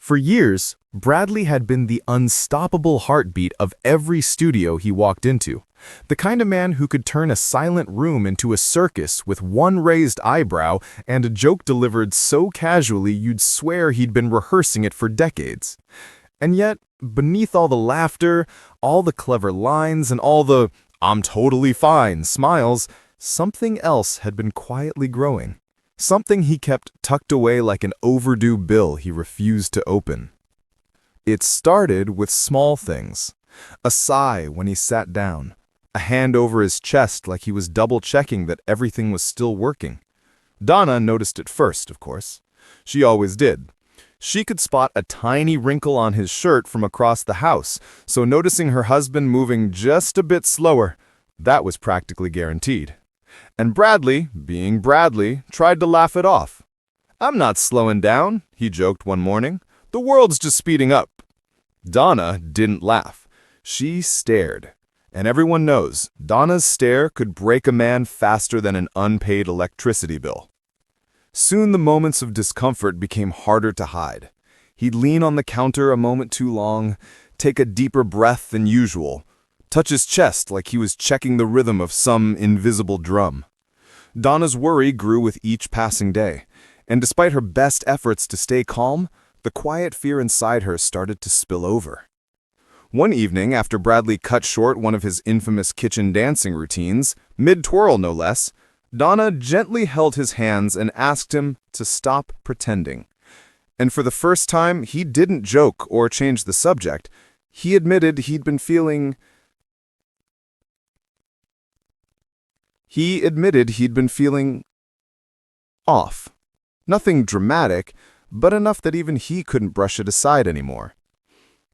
For years, Bradley had been the unstoppable heartbeat of every studio he walked into. The kind of man who could turn a silent room into a circus with one raised eyebrow and a joke delivered so casually you'd swear he'd been rehearsing it for decades. And yet, beneath all the laughter, all the clever lines, and all the "I'm totally fine" smiles, something else had been quietly growing. Something he kept tucked away like an overdue bill he refused to open. It started with small things. A sigh when he sat down. A hand over his chest like he was double-checking that everything was still working. Donna noticed it first, of course. She always did. She could spot a tiny wrinkle on his shirt from across the house, so noticing her husband moving just a bit slower, that was practically guaranteed. And Bradley, being Bradley, tried to laugh it off. "I'm not slowing down," he joked one morning. "The world's just speeding up." Donna didn't laugh. She stared. And everyone knows, Donna's stare could break a man faster than an unpaid electricity bill. Soon the moments of discomfort became harder to hide. He'd lean on the counter a moment too long, take a deeper breath than usual, touch his chest like he was checking the rhythm of some invisible drum. Donna's worry grew with each passing day, and despite her best efforts to stay calm, the quiet fear inside her started to spill over. One evening, after Bradley cut short one of his infamous kitchen dancing routines, mid-twirl no less, Donna gently held his hands and asked him to stop pretending. And for the first time, he didn't joke or change the subject. He admitted he'd been feeling off. Nothing dramatic, but enough that even he couldn't brush it aside anymore.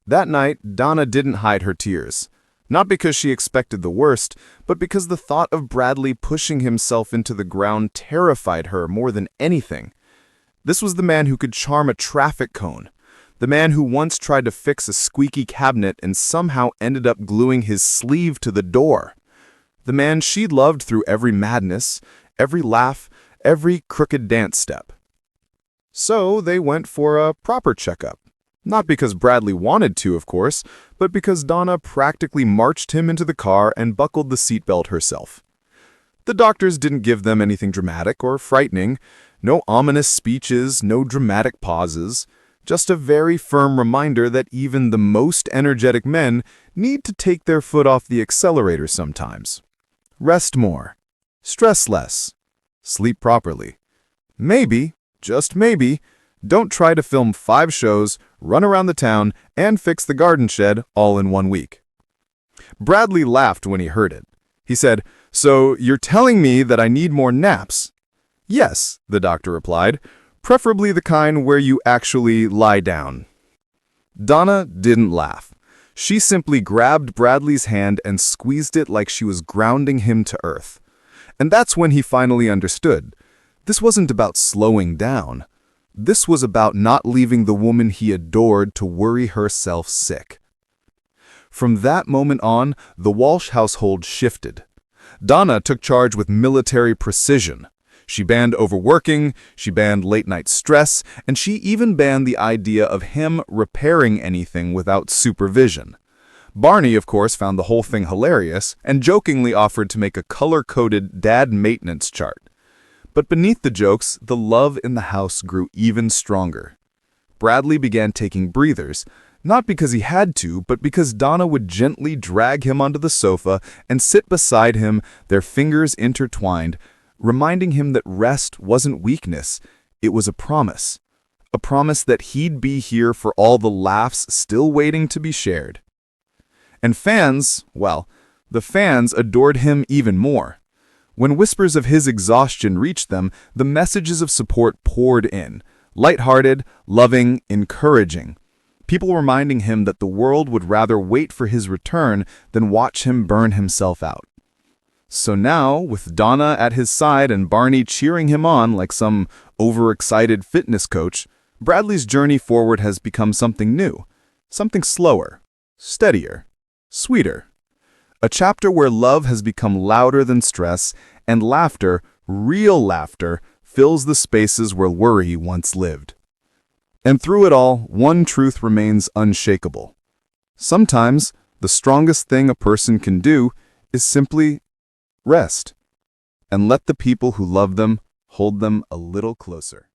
That night, Donna didn't hide her tears. Not because she expected the worst, but because the thought of Bradley pushing himself into the ground terrified her more than anything. This was the man who could charm a traffic cone. The man who once tried to fix a squeaky cabinet and somehow ended up gluing his sleeve to the door. The man she'd loved through every madness, every laugh, every crooked dance step. So they went for a proper checkup. Not because Bradley wanted to, of course, but because Donna practically marched him into the car and buckled the seatbelt herself. The doctors didn't give them anything dramatic or frightening, no ominous speeches, no dramatic pauses, just a very firm reminder that even the most energetic men need to take their foot off the accelerator sometimes. Rest more, stress less, sleep properly. Maybe, just maybe, don't try to film 5 shows, run around the town, and fix the garden shed all in 1 week. Bradley laughed when he heard it. He said, "So you're telling me that I need more naps?" "Yes," the doctor replied, "preferably the kind where you actually lie down." Donna didn't laugh. She simply grabbed Bradley's hand and squeezed it like she was grounding him to earth. And that's when he finally understood. This wasn't about slowing down. This was about not leaving the woman he adored to worry herself sick. From that moment on, the Walsh household shifted. Donna took charge with military precision. She banned overworking, she banned late-night stress, and she even banned the idea of him repairing anything without supervision. Barney, of course, found the whole thing hilarious and jokingly offered to make a color-coded dad maintenance chart. But beneath the jokes, the love in the house grew even stronger. Bradley began taking breathers, not because he had to, but because Donna would gently drag him onto the sofa and sit beside him, their fingers intertwined, reminding him that rest wasn't weakness, it was a promise. A promise that he'd be here for all the laughs still waiting to be shared. And fans, well, the fans adored him even more. When whispers of his exhaustion reached them, the messages of support poured in, lighthearted, loving, encouraging. People reminding him that the world would rather wait for his return than watch him burn himself out. So now, with Donna at his side and Barney cheering him on like some overexcited fitness coach, Bradley's journey forward has become something new, something slower, steadier, sweeter. A chapter where love has become louder than stress, and laughter, real laughter, fills the spaces where worry once lived. And through it all, one truth remains unshakable. Sometimes, the strongest thing a person can do is simply rest and let the people who love them hold them a little closer.